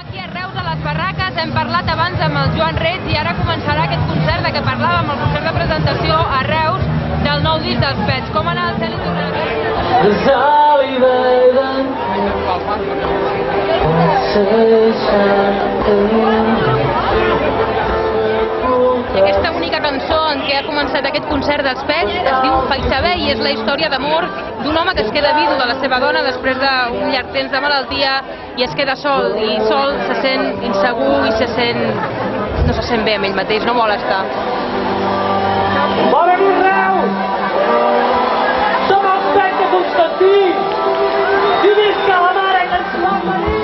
Aquí a Reus, a les Barraques, hem parlat abans amb el Joan Reig i ara començarà aquest concert de què parlàvem, el concert de presentació a Reus del nou disc dels Pets. Com anar al cel i tornar a I aquesta única cançó en què ha començat aquest concert dels Pets es diu Faig saber i és la història d'amor d'un home que es queda vidu de la seva dona després d'un llarg temps de malaltia i es queda sol, i sol se sent insegur i no se sent bé amb ell mateix, no vol estar. Bona nit, Reus! Som els Pets de Constantí! I visca la mare que ens va venir!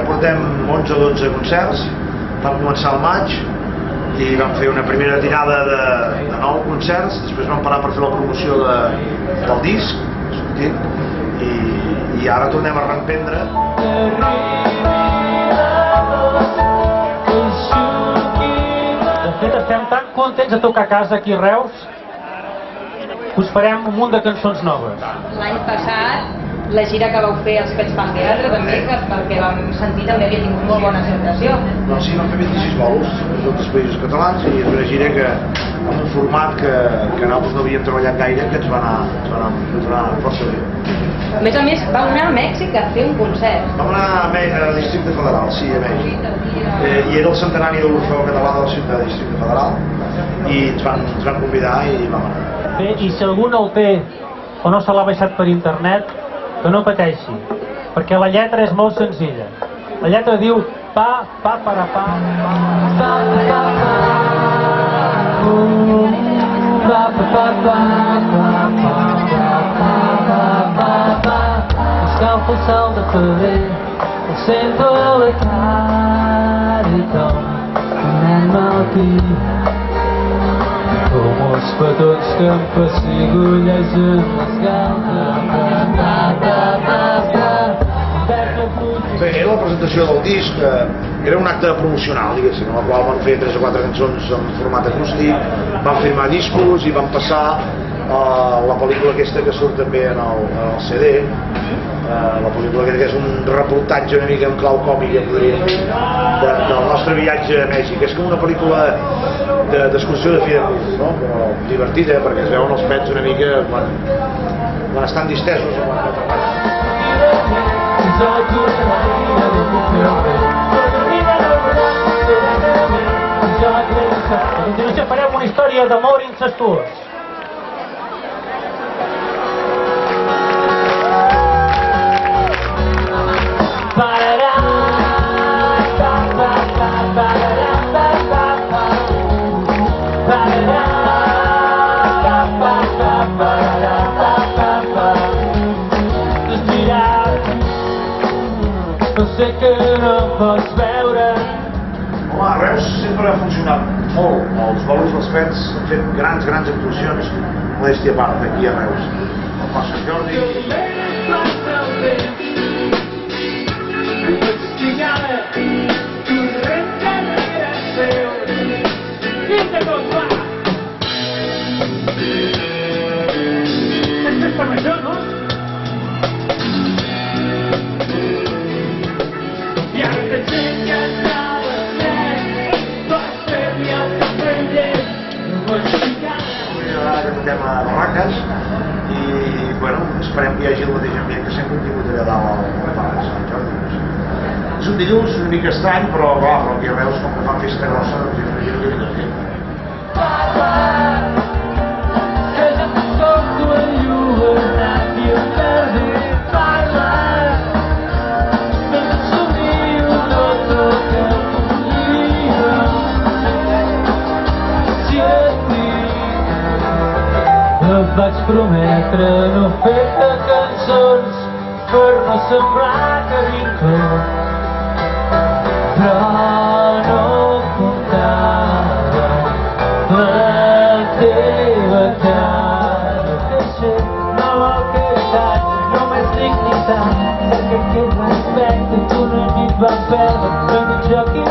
Portem 11 o 12 concerts, vam començar al maig i vam fer una primera tirada de 9 concerts, després vam parar per fer la promoció del disc i ara tornem a reemprendre. De fet, estem tan contents de tocar a casa aquí a Reus que us farem un munt de cançons noves. L'any passat la gira que vau fer als Pets Fan Teatre també, perquè vam sentir també havia tingut molt bona acceptació. Doncs sí, vam fer 26 bolos a tots els països catalans i és una gira que amb un format que nosaltres no havíem treballat gaire, que ens va anar força bé. A més, vau anar a Mèxic a fer un concert. Vam anar al Districte Federal, sí, a Mèxic. I era el centenari de l'Orfeó Català del Districte Federal i ens van convidar i vam anar. Bé, i si algú no el té o no se l'ha baixat per internet, que no pateixi, perquè la lletra és molt senzilla. La lletra diu pa, pa, para, pa, pa, pa, pa, escalfa el sol de febrer, el centre de la caritat, anem aquí. Com els petons que em pessigolegen Bé, era la presentació del disc, era un acte promocional, diguéssim, en el qual vam fer 3 o 4 cançons en format acústic, vam firmar discos i vam passar la pel·lícula aquesta que surt també en el CD, la pel·lícula que és un reportatge una mica en clau còmica, podríem dir, del nostre viatge a Mèxic. És com una pel·lícula d'excursió de fi de curs, no? Però divertida, perquè es veuen els pets una mica quan estan distesos. A continuació farem una història d'amor incestuós. No sé que no em pots veure. Home, a Reus sempre ha funcionat molt. Els bolos dels Pets han fet grans actuacions, modèstia a part, aquí a Reus. El Pas Sant Jordi. A Barraques i bueno, esperem que hi hagi el mateix ambient que sempre hem tingut allà dalt al Parc de Sant Jordi. És un dilluns una mica estrany, però clar, aquí a Reus com que fan festa grossa doncs imagino que vindrà gent. Et vaig prometre no fer-te cançons per no semblar que vincle, però no comptava la teva cara. No vol que només dignitat. que tu una nit vam perdre fent un joc